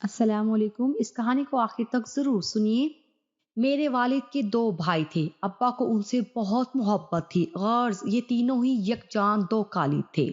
السلام علیکم۔ اس کہانی کو آخر تک ضرور سنیے۔ میرے والد کے دو بھائی تھے۔ ابا کو ان سے بہت محبت تھی، غرض یہ تینوں ہی یکجان دو کالب تھے۔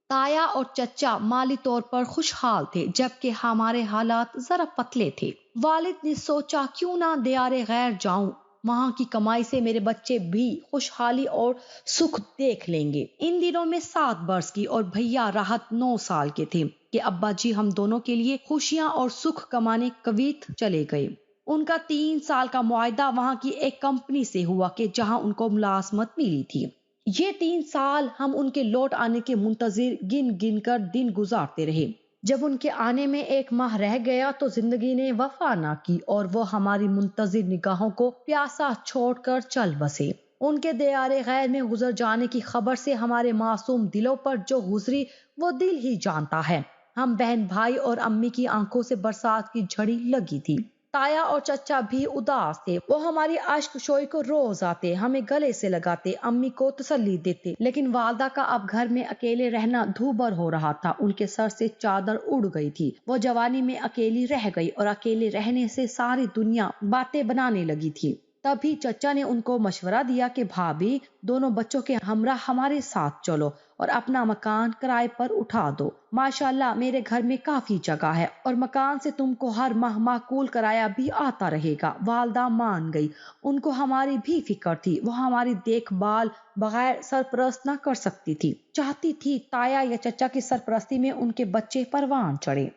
تایا اور چچا مالی طور پر خوشحال تھے، جبکہ ہمارے حالات ذرا پتلے تھے۔ والد نے سوچا کیوں نہ دیار غیر جاؤں، وہاں کی کمائی سے میرے بچے بھی خوشحالی اور سکھ دیکھ لیں گے۔ ان دنوں میں 7 برس کی اور بھیا راحت 9 سال کے تھے کہ ابا جی ہم دونوں کے لیے خوشیاں اور سکھ کمانے کویت چلے گئے۔ ان کا 3 سال کا معاہدہ وہاں کی ایک کمپنی سے ہوا کہ جہاں ان کو ملازمت ملی تھی۔ یہ 3 سال ہم ان کے لوٹ آنے کے منتظر گن گن کر دن گزارتے رہے۔ جب ان کے آنے میں 1 ماہ رہ گیا تو زندگی نے وفا نہ کی اور وہ ہماری منتظر نگاہوں کو پیاسا چھوڑ کر چل بسے۔ ان کے دیار غیر میں گزر جانے کی خبر سے ہمارے معصوم دلوں پر جو گزری وہ دل ہی جانتا ہے۔ ہم بہن بھائی اور امی کی آنکھوں سے برسات کی جھڑی لگی تھی۔ تایا اور چچا بھی اداس تھے، وہ ہماری اشک شوئی کو روز آتے، ہمیں گلے سے لگاتے، امی کو تسلی دیتے، لیکن والدہ کا اب گھر میں اکیلے رہنا دھوبر ہو رہا تھا۔ ان کے سر سے چادر اڑ گئی تھی، وہ جوانی میں اکیلی رہ گئی اور اکیلے رہنے سے ساری دنیا باتیں بنانے لگی تھی۔ تبھی چچا نے ان کو مشورہ دیا کہ بھابھی، دونوں بچوں کے ہمراہ ہمارے ساتھ چلو اور اپنا مکان کرائے پر اٹھا دو۔ ماشاءاللہ میرے گھر میں کافی جگہ ہے اور مکان سے تم کو ہر ماہ معقول کرایہ بھی آتا رہے گا۔ والدہ مان گئی، ان کو ہماری بھی فکر تھی، وہ ہماری دیکھ بھال بغیر سرپرست نہ کر سکتی تھی۔ چاہتی تھی تایا یا چچا کی سرپرستی میں ان کے بچے پروان چڑھے۔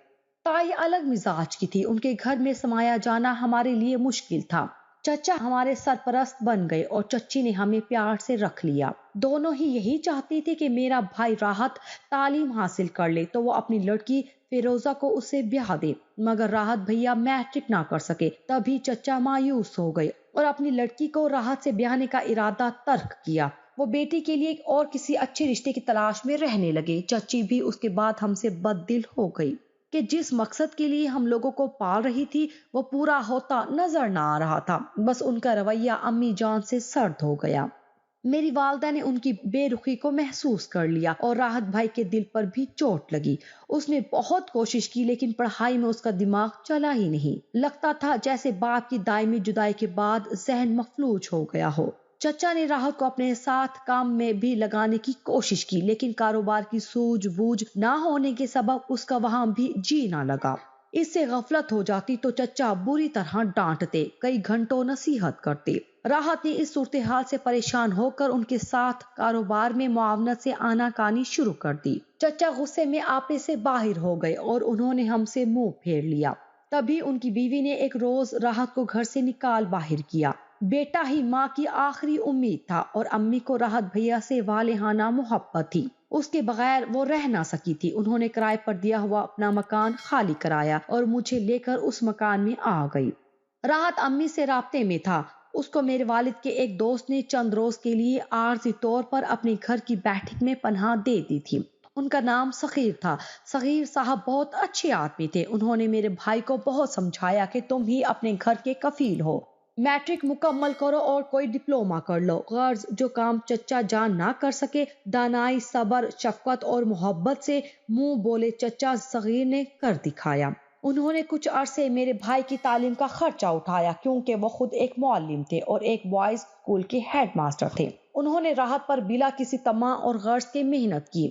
تائی الگ مزاج کی تھی، ان کے گھر میں سمایا جانا ہمارے لیے مشکل تھا۔ چچا ہمارے سرپرست بن گئے اور چچی نے ہمیں پیار سے رکھ لیا۔ دونوں ہی یہی چاہتی تھی کہ میرا بھائی راحت تعلیم حاصل کر لے تو وہ اپنی لڑکی فیروزہ کو اسے بیاہ دے، مگر راحت بھیا میٹرک نہ کر سکے۔ تبھی چچا مایوس ہو گئے اور اپنی لڑکی کو راحت سے بیاہنے کا ارادہ ترک کیا۔ وہ بیٹی کے لیے اور کسی اچھے رشتے کی تلاش میں رہنے لگے۔ چچی بھی اس کے بعد ہم سے بد دل ہو گئی کہ جس مقصد کے لیے ہم لوگوں کو پال رہی تھی وہ پورا ہوتا نظر نہ آ رہا تھا۔ بس ان کا رویہ امی جان سے سرد ہو گیا۔ میری والدہ نے ان کی بے رخی کو محسوس کر لیا اور راحت بھائی کے دل پر بھی چوٹ لگی۔ اس نے بہت کوشش کی لیکن پڑھائی میں اس کا دماغ چلا ہی نہیں۔ لگتا تھا جیسے باپ کی دائمی جدائی کے بعد ذہن مفلوج ہو گیا ہو۔ چچا نے راحت کو اپنے ساتھ کام میں بھی لگانے کی کوشش کی، لیکن کاروبار کی سوجھ بوجھ نہ ہونے کے سبب اس کا وہاں بھی جی نہ لگا۔ اس سے غفلت ہو جاتی تو چچا بری طرح ڈانٹتے، کئی گھنٹوں نصیحت کرتے۔ راحت نے اس صورتحال سے پریشان ہو کر ان کے ساتھ کاروبار میں معاونت سے آناکانی شروع کر دی۔ چچا غصے میں آپے سے باہر ہو گئے اور انہوں نے ہم سے منہ پھیر لیا۔ تبھی ان کی بیوی نے ایک روز راحت کو گھر سے نکال باہر کیا۔ بیٹا ہی ماں کی آخری امید تھا اور امی کو راحت بھیا سے والہانہ محبت تھی، اس کے بغیر وہ رہ نہ سکی تھی۔ انہوں نے کرائے پر دیا ہوا اپنا مکان خالی کرایا اور مجھے لے کر اس مکان میں آ گئی۔ راحت امی سے رابطے میں تھا، اس کو میرے والد کے ایک دوست نے چند روز کے لیے عارضی طور پر اپنے گھر کی بیٹھک میں پناہ دے دی تھی۔ ان کا نام صغیر تھا۔ صغیر صاحب بہت اچھے آدمی تھے۔ انہوں نے میرے بھائی کو بہت سمجھایا کہ تم ہی اپنے گھر کے کفیل ہو، میٹرک مکمل کرو اور کوئی ڈپلومہ کر لو۔ غرض جو کام چچا جان نہ کر سکے، دانائی، صبر، شفقت اور محبت سے منہ بولے چچا صغیر نے کر دکھایا۔ انہوں نے کچھ عرصے میرے بھائی کی تعلیم کا خرچہ اٹھایا کیونکہ وہ خود ایک معلم تھے اور ایک بوائز اسکول کے ہیڈ ماسٹر تھے۔ انہوں نے راحت پر بلا کسی طمع اور غرض کے محنت کی۔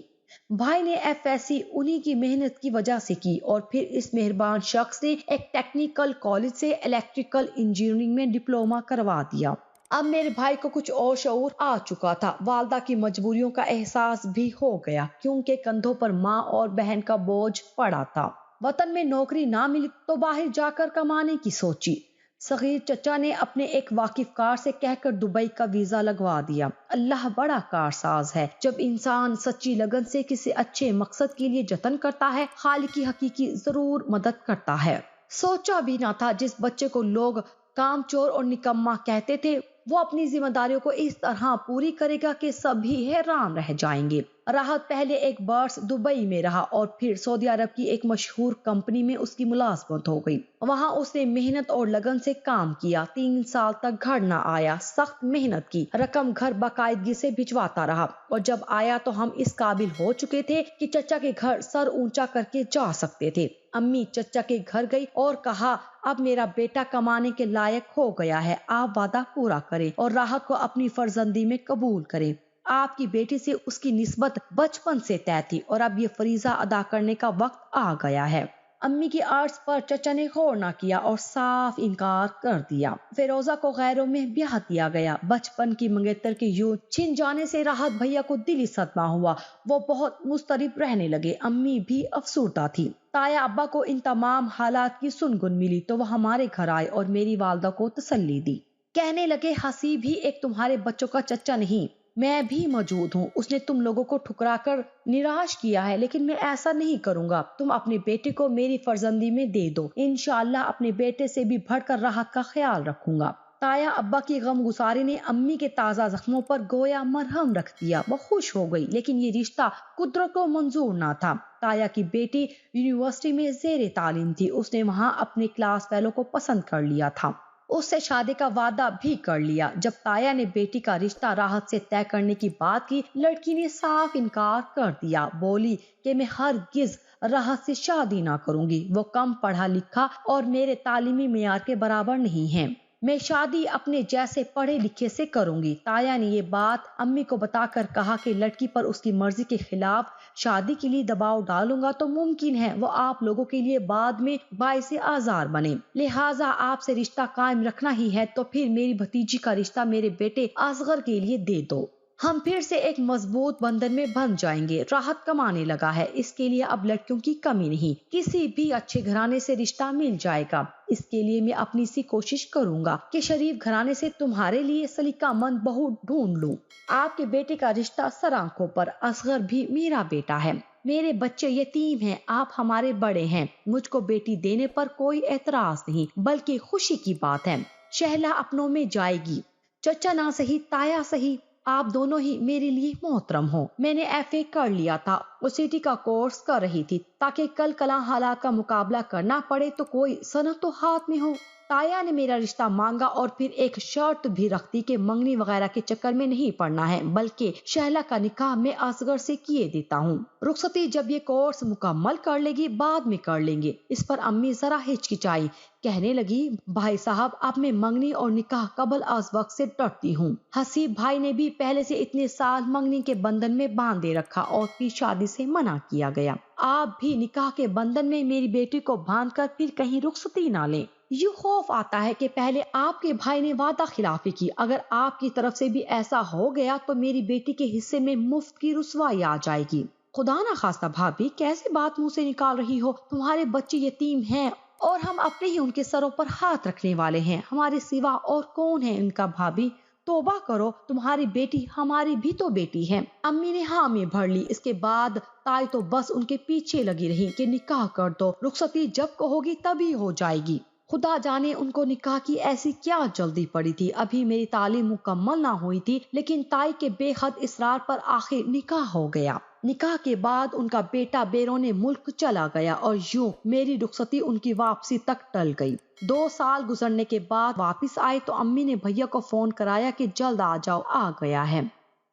بھائی نے ایف ایس سی انہی کی محنت کی وجہ سے کی اور پھر اس مہربان شخص نے ایک ٹیکنیکل کالج سے الیکٹریکل انجینئرنگ میں ڈپلومہ کروا دیا۔ اب میرے بھائی کو کچھ اور شعور آ چکا تھا، والدہ کی مجبوریوں کا احساس بھی ہو گیا کیونکہ کندھوں پر ماں اور بہن کا بوجھ پڑا تھا۔ وطن میں نوکری نہ ملی تو باہر جا کر کمانے کی سوچی۔ صغیر چچا نے اپنے ایک واقف کار سے کہہ کر دبئی کا ویزا لگوا دیا۔ اللہ بڑا کارساز ہے، جب انسان سچی لگن سے کسی اچھے مقصد کے لیے جتن کرتا ہے، خالق کی حقیقی ضرور مدد کرتا ہے۔ سوچا بھی نہ تھا جس بچے کو لوگ کام چور اور نکما کہتے تھے، وہ اپنی ذمہ داریوں کو اس طرح پوری کرے گا کہ سبھی حیران رہ جائیں گے۔ راحت پہلے ایک برس دبئی میں رہا اور پھر سعودی عرب کی ایک مشہور کمپنی میں اس کی ملازمت ہو گئی۔ وہاں اس نے محنت اور لگن سے کام کیا، 3 سال تک گھر نہ آیا، سخت محنت کی، رقم گھر باقاعدگی سے بھجواتا رہا، اور جب آیا تو ہم اس قابل ہو چکے تھے کہ چچا کے گھر سر اونچا کر کے جا سکتے تھے۔ امی چچا کے گھر گئی اور کہا، اب میرا بیٹا کمانے کے لائق ہو گیا ہے، آپ وعدہ پورا کریں اور راحت کو اپنی فرزندی میں قبول کریں۔ آپ کی بیٹی سے اس کی نسبت بچپن سے طے تھی اور اب یہ فریضہ ادا کرنے کا وقت آ گیا ہے۔ امی کی عرض پر چچا نے غور نہ کیا اور صاف انکار کر دیا۔ فیروزہ کو غیروں میں بیاہ دیا گیا۔ بچپن کی منگیتر کے یوں چھن جانے سے راحت بھیا کو دلی صدمہ ہوا، وہ بہت مضطرب رہنے لگے۔ امی بھی افسردہ تھی۔ تایا ابا کو ان تمام حالات کی سنگن ملی تو وہ ہمارے گھر آئے اور میری والدہ کو تسلی دی۔ کہنے لگے، حسیب بھی ایک تمہارے بچوں کا چچا نہیں، میں بھی موجود ہوں، اس نے تم لوگوں کو ٹھکرا کر نراش کیا ہے، لیکن میں ایسا نہیں کروں گا۔ تم اپنے بیٹے کو میری فرزندی میں دے دو، انشاءاللہ اپنے بیٹے سے بھی بڑھ کر راحت کا خیال رکھوں گا۔ تایا ابا کی غم گساری نے امی کے تازہ زخموں پر گویا مرہم رکھ دیا۔ وہ خوش ہو گئی، لیکن یہ رشتہ قدرت کو منظور نہ تھا۔ تایا کی بیٹی یونیورسٹی میں زیر تعلیم تھی، اس نے وہاں اپنے کلاس فیلو کو پسند کر لیا تھا، اس سے شادی کا وعدہ بھی کر لیا۔ جب تایا نے بیٹی کا رشتہ راحت سے طے کرنے کی بات کی، لڑکی نے صاف انکار کر دیا، بولی کہ میں ہرگز راحت سے شادی نہ کروں گی، وہ کم پڑھا لکھا اور میرے تعلیمی معیار کے برابر نہیں ہے، میں شادی اپنے جیسے پڑھے لکھے سے کروں گی۔ تایا نے یہ بات امی کو بتا کر کہا کہ لڑکی پر اس کی مرضی کے خلاف شادی کے لیے دباؤ ڈالوں گا تو ممکن ہے وہ آپ لوگوں کے لیے بعد میں باعث آزار بنے، لہٰذا آپ سے رشتہ قائم رکھنا ہی ہے تو پھر میری بھتیجی کا رشتہ میرے بیٹے اصغر کے لیے دے دو، ہم پھر سے ایک مضبوط بندھن میں بندھ جائیں گے۔ راحت کمانے لگا ہے، اس کے لیے اب لڑکیوں کی کمی نہیں، کسی بھی اچھے گھرانے سے رشتہ مل جائے گا۔ اس کے لیے میں اپنی سی کوشش کروں گا کہ شریف گھرانے سے تمہارے لیے سلیقہ مند بہو ڈھونڈ لوں۔ آپ کے بیٹے کا رشتہ سر آنکھوں پر، اصغر بھی میرا بیٹا ہے، میرے بچے یتیم ہیں، آپ ہمارے بڑے ہیں، مجھ کو بیٹی دینے پر کوئی اعتراض نہیں بلکہ خوشی کی بات ہے، شہلا اپنوں میں جائے گی، چچا نہ سہی تایا سہی، آپ دونوں ہی میرے لیے محترم ہو۔ میں نے FA کر لیا تھا اور CT کا کورس کر رہی تھی تاکہ کل کلاں حالات کا مقابلہ کرنا پڑے تو کوئی سند تو ہاتھ میں ہو۔ تایا نے میرا رشتہ مانگا اور پھر ایک شرط بھی رکھ دی کہ منگنی وغیرہ کے چکر میں نہیں پڑنا ہے بلکہ شہلا کا نکاح میں اصغر سے کیے دیتا ہوں، رخصتی جب یہ کورس مکمل کر لے گی بعد میں کر لیں گے۔ اس پر امی ذرا ہچکچائی، کہنے لگی، بھائی صاحب اب میں منگنی اور نکاح قبل از وقت سے ڈرتی ہوں، حسیب بھائی نے بھی پہلے سے اتنے سال منگنی کے بندھن میں باندھے رکھا اور پھر شادی سے منع کیا گیا، آپ بھی نکاح کے بندھن میں میری بیٹی کو باندھ کر پھر کہیں رخصتی نہ لیں، یہ خوف آتا ہے کہ پہلے آپ کے بھائی نے وعدہ خلافی کی، اگر آپ کی طرف سے بھی ایسا ہو گیا تو میری بیٹی کے حصے میں مفت کی رسوائی آ جائے گی۔ خدا نہ خواستہ بھابھی، کیسے بات منہ سے نکال رہی ہو، تمہارے بچے یتیم ہیں اور ہم اپنے ہی ان کے سروں پر ہاتھ رکھنے والے ہیں، ہمارے سوا اور کون ہے ان کا؟ بھابھی توبہ کرو، تمہاری بیٹی ہماری بھی تو بیٹی ہے۔ امی نے ہاں میں بھر لی۔ اس کے بعد تائی تو بس ان کے پیچھے لگی رہی کہ نکاح کر دو، رخصتی جب کہوگی تبھی ہو جائے گی۔ خدا جانے ان کو نکاح کی ایسی کیا جلدی پڑی تھی، ابھی میری تعلیم مکمل نہ ہوئی تھی، لیکن تائی کے بے حد اصرار پر آخر نکاح ہو گیا۔ نکاح کے بعد ان کا بیٹا بیرون ملک چلا گیا اور یوں میری رخصتی ان کی واپسی تک ٹل گئی۔ 2 سال گزرنے کے بعد واپس آئے تو امی نے بھیا کو فون کرایا کہ جلد آ جاؤ، آ گیا ہے۔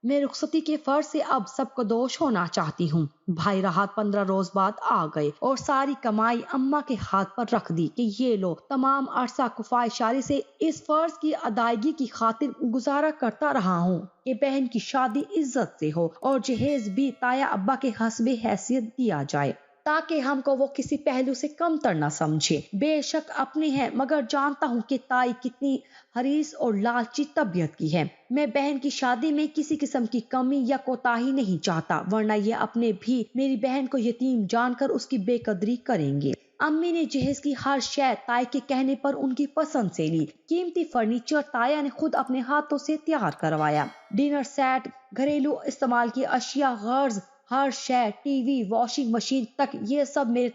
میں رخصتی کے فرض سے اب سب کو دوش ہونا چاہتی ہوں۔ بھائی راحت 15 روز بعد آ گئے اور ساری کمائی اماں کے ہاتھ پر رکھ دی کہ یہ لو، تمام عرصہ کفایت سے اس فرض کی ادائیگی کی خاطر گزارا کرتا رہا ہوں کہ بہن کی شادی عزت سے ہو اور جہیز بھی تایا ابا کے حسب حیثیت دیا جائے تاکہ ہم کو وہ کسی پہلو سے کم تر نہ سمجھے۔ بے شک اپنے ہیں، مگر جانتا ہوں کہ تائی کتنی حریص اور لالچی طبیعت کی ہے۔ میں بہن کی شادی میں کسی قسم کی کمی یا کوتاہی نہیں چاہتا، ورنہ یہ اپنے بھی میری بہن کو یتیم جان کر اس کی بے قدری کریں گے۔ امی نے جہیز کی ہر شے تائی کے کہنے پر ان کی پسند سے لی۔ قیمتی فرنیچر تایا نے خود اپنے ہاتھوں سے تیار کروایا، ڈنر سیٹ، گھریلو استعمال کی اشیاء، غرض ہر شے، ٹی وی، واشنگ مشین تک، یہ سب میرے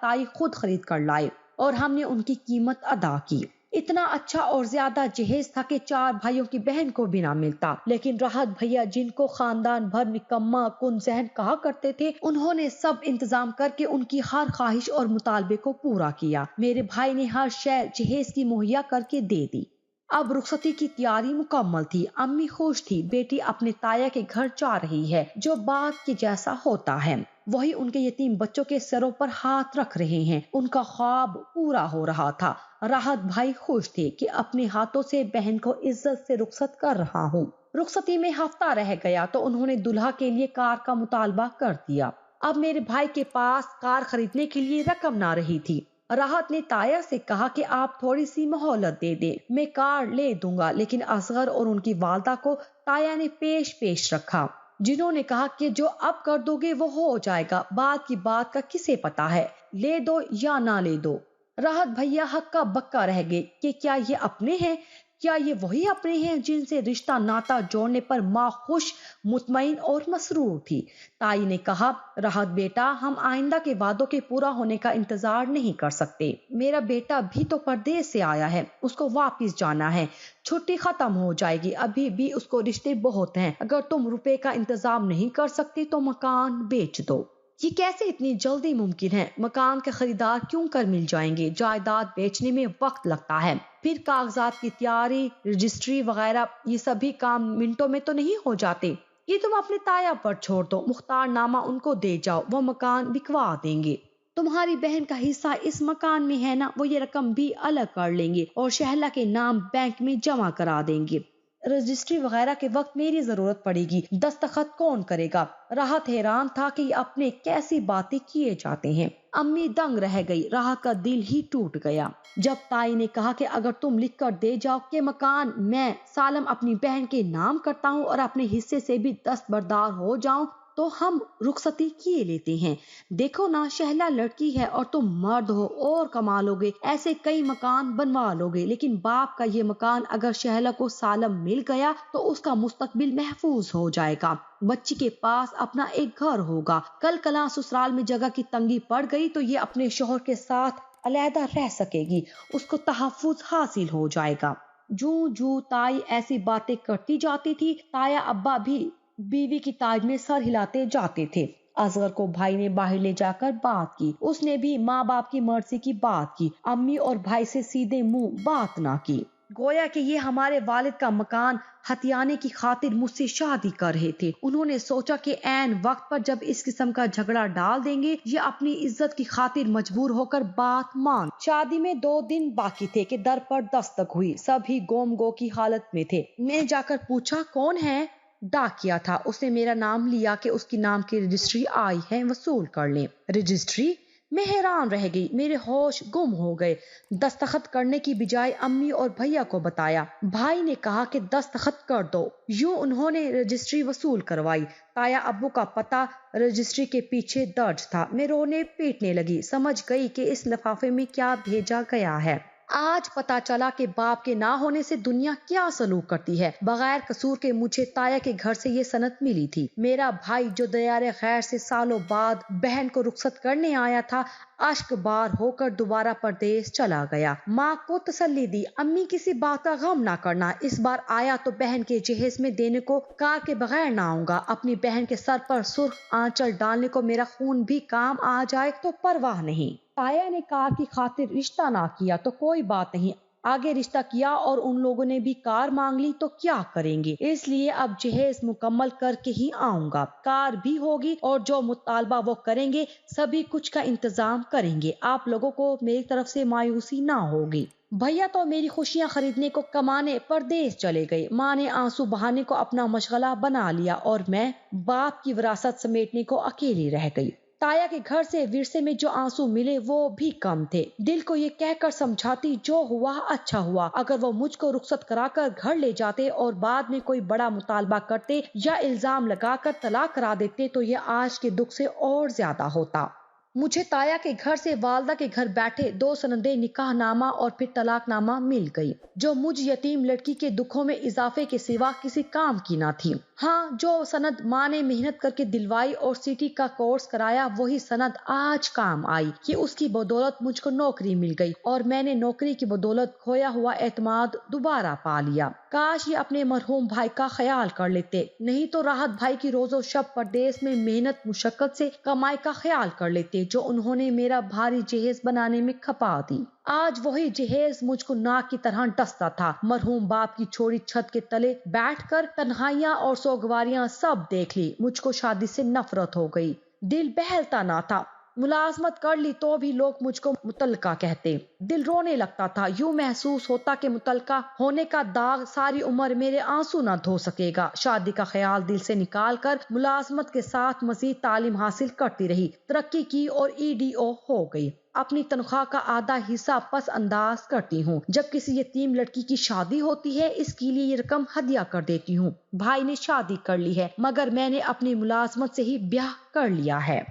تائی خود خرید کر لائے اور ہم نے ان کی قیمت ادا کی۔ اتنا اچھا اور زیادہ جہیز تھا کہ 4 بھائیوں کی بہن کو بھی نہ ملتا، لیکن راحت بھیا جن کو خاندان بھر نکما کن ذہن کہا کرتے تھے، انہوں نے سب انتظام کر کے ان کی ہر خواہش اور مطالبے کو پورا کیا۔ میرے بھائی نے ہر شے جہیز کی مہیا کر کے دے دی۔ اب رخصتی کی تیاری مکمل تھی، امی خوش تھی، بیٹی اپنے تایا کے گھر جا رہی ہے جو باغ کے جیسا ہوتا ہے، وہی ان کے یتیم بچوں کے سروں پر ہاتھ رکھ رہے ہیں، ان کا خواب پورا ہو رہا تھا۔ راحت بھائی خوش تھے کہ اپنے ہاتھوں سے بہن کو عزت سے رخصت کر رہا ہوں۔ رخصتی میں ہفتہ رہ گیا تو انہوں نے دلہا کے لیے کار کا مطالبہ کر دیا۔ اب میرے بھائی کے پاس کار خریدنے کے لیے رقم نہ رہی تھی۔ راحت نے تایا سے کہا کہ آپ تھوڑی سی مہلت دے دیں، میں کار لے دوں گا، لیکن اصغر اور ان کی والدہ کو تایا نے پیش رکھا، جنہوں نے کہا کہ جو اب کر دو گے وہ ہو جائے گا، بعد کی بات کا کسے پتا ہے، لے دو یا نہ لے دو۔ راحت بھیا ہکا بکا رہ گئے کہ کیا یہ اپنے ہیں، کیا یہ وہی اپنے ہیں جن سے رشتہ ناتا جوڑنے پر ماں خوش، مطمئن اور مسرور تھی۔ تائی نے کہا، راحت بیٹا، ہم آئندہ کے وعدوں کے پورا ہونے کا انتظار نہیں کر سکتے، میرا بیٹا بھی تو پردیس سے آیا ہے، اس کو واپس جانا ہے، چھٹی ختم ہو جائے گی، ابھی بھی اس کو رشتے بہت ہیں، اگر تم روپے کا انتظام نہیں کر سکتے تو مکان بیچ دو۔ یہ کیسے اتنی جلدی ممکن ہے؟ مکان کے خریدار کیوں کر مل جائیں گے؟ جائیداد بیچنے میں وقت لگتا ہے، پھر کاغذات کی تیاری، رجسٹری وغیرہ، یہ سبھی کام منٹوں میں تو نہیں ہو جاتے۔ یہ تم اپنے تایا پر چھوڑ دو، مختار نامہ ان کو دے جاؤ، وہ مکان بکوا دیں گے۔ تمہاری بہن کا حصہ اس مکان میں ہے نا، وہ یہ رقم بھی الگ کر لیں گے اور شہلا کے نام بینک میں جمع کرا دیں گے۔ رجسٹری وغیرہ کے وقت میری ضرورت پڑے گی، دستخط کون کرے گا؟ راحت حیران تھا کہ یہ اپنے کیسی باتیں کیے جاتے ہیں۔ امی دنگ رہ گئی، راحت کا دل ہی ٹوٹ گیا جب تائی نے کہا کہ اگر تم لکھ کر دے جاؤ کہ مکان میں سالم اپنی بہن کے نام کرتا ہوں اور اپنے حصے سے بھی دستبردار ہو جاؤں تو ہم رخصتی کیے لیتے ہیں۔ دیکھو نا، شہلا لڑکی ہے اور تم مرد ہو اور کما لو گے، ایسے کئی مکان بنوا لو گے، لیکن باپ کا یہ مکان اگر شہلا کو سالم مل گیا تو اس کا مستقبل محفوظ ہو جائے گا، بچی کے پاس اپنا ایک گھر ہوگا، کل کلاں سسرال میں جگہ کی تنگی پڑ گئی تو یہ اپنے شوہر کے ساتھ علیحدہ رہ سکے گی، اس کو تحفظ حاصل ہو جائے گا۔ جو تائی ایسی باتیں کرتی جاتی تھی، تایا ابا بھی بیوی کی تائید میں سر ہلاتے جاتے تھے۔ اصغر کو بھائی نے باہر لے جا کر بات کی، اس نے بھی ماں باپ کی مرضی کی بات کی، امی اور بھائی سے سیدھے منہ بات نہ کی، گویا کہ یہ ہمارے والد کا مکان ہتھیانے کی خاطر مجھ سے شادی کر رہے تھے۔ انہوں نے سوچا کہ عین وقت پر جب اس قسم کا جھگڑا ڈال دیں گے، یہ اپنی عزت کی خاطر مجبور ہو کر بات مان۔ شادی میں 2 دن باقی تھے کہ در پر دستک ہوئی، سب ہی گم گو کی حالت میں تھے۔ میں جا کر پوچھا کون ہے؟ ڈاکیا تھا، اس نے میرا نام لیا کہ اس کی نام کی رجسٹری آئی ہے، وصول کر لیں۔ رجسٹری؟ میں حیران رہ گئی، میرے ہوش گم ہو گئے۔ دستخط کرنے کی بجائے امی اور بھیا کو بتایا، بھائی نے کہا کہ دستخط کر دو، یوں انہوں نے رجسٹری وصول کروائی۔ تایا ابو کا پتہ رجسٹری کے پیچھے درج تھا۔ میں رونے پیٹنے لگی، سمجھ گئی کہ اس لفافے میں کیا بھیجا گیا ہے۔ آج پتا چلا کہ باپ کے نہ ہونے سے دنیا کیا سلوک کرتی ہے۔ بغیر قصور کے مجھے تایا کے گھر سے یہ سند ملی تھی۔ میرا بھائی جو دیار خیر سے سالوں بعد بہن کو رخصت کرنے آیا تھا، اشک بار ہو کر دوبارہ پردیس چلا گیا۔ ماں کو تسلی دی، امی کسی بات کا غم نہ کرنا، اس بار آیا تو بہن کے جہیز میں دینے کو کار کے بغیر نہ آؤں گا۔ اپنی بہن کے سر پر سرخ آنچل ڈالنے کو میرا خون بھی کام آ جائے تو پرواہ نہیں۔ تایا نے کار کی خاطر رشتہ نہ کیا تو کوئی بات نہیں، آگے رشتہ کیا اور ان لوگوں نے بھی کار مانگ لی تو کیا کریں گے، اس لیے اب جہیز مکمل کر کے ہی آؤں گا، کار بھی ہوگی اور جو مطالبہ وہ کریں گے سبھی کچھ کا انتظام کریں گے، آپ لوگوں کو میری طرف سے مایوسی نہ ہوگی۔ بھیا تو میری خوشیاں خریدنے کو کمانے پردیس چلے گئے، ماں نے آنسو بہانے کو اپنا مشغلہ بنا لیا اور میں باپ کی وراثت سمیٹنے کو اکیلی رہ گئی۔ تایا کے گھر سے ورثے میں جو آنسو ملے وہ بھی کم تھے، دل کو یہ کہہ کر سمجھاتی جو ہوا اچھا ہوا، اگر وہ مجھ کو رخصت کرا کر گھر لے جاتے اور بعد میں کوئی بڑا مطالبہ کرتے یا الزام لگا کر طلاق کرا دیتے تو یہ آج کے دکھ سے اور زیادہ ہوتا۔ مجھے تایا کے گھر سے والدہ کے گھر بیٹھے 2 سندیں نکاح نامہ اور پھر طلاق نامہ مل گئی، جو مجھ یتیم لڑکی کے دکھوں میں اضافے کے سوا کسی کام کی نہ تھی۔ ہاں، جو سند ماں نے محنت کر کے دلوائی اور سٹی کا کورس کرایا، وہی سند آج کام آئی کہ اس کی بدولت مجھ کو نوکری مل گئی اور میں نے نوکری کی بدولت کھویا ہوا اعتماد دوبارہ پا لیا۔ کاش یہ اپنے مرحوم بھائی کا خیال کر لیتے، نہیں تو راحت بھائی کی روز و شب پردیس میں محنت مشقت سے کمائی کا خیال کر لیتے، جو انہوں نے میرا بھاری جہیز بنانے میں کھپا دی۔ آج وہی جہیز مجھ کو ناک کی طرح ڈستا تھا۔ مرحوم باپ کی چھوڑی چھت کے تلے بیٹھ کر تنہائیاں اور سوگواریاں سب دیکھ لی۔ مجھ کو شادی سے نفرت ہو گئی، دل بہلتا نہ تھا۔ ملازمت کر لی تو بھی لوگ مجھ کو متعلقہ کہتے، دل رونے لگتا تھا۔ یوں محسوس ہوتا کہ متعلقہ ہونے کا داغ ساری عمر میرے آنسو نہ دھو سکے گا۔ شادی کا خیال دل سے نکال کر ملازمت کے ساتھ مزید تعلیم حاصل کرتی رہی، ترقی کی اور EDO ہو گئی۔ اپنی تنخواہ کا آدھا حصہ پس انداز کرتی ہوں، جب کسی یتیم لڑکی کی شادی ہوتی ہے اس کے لیے یہ رقم ہدیہ کر دیتی ہوں۔ بھائی نے شادی کر لی ہے، مگر میں نے اپنی ملازمت سے ہی بیاہ کر لیا ہے۔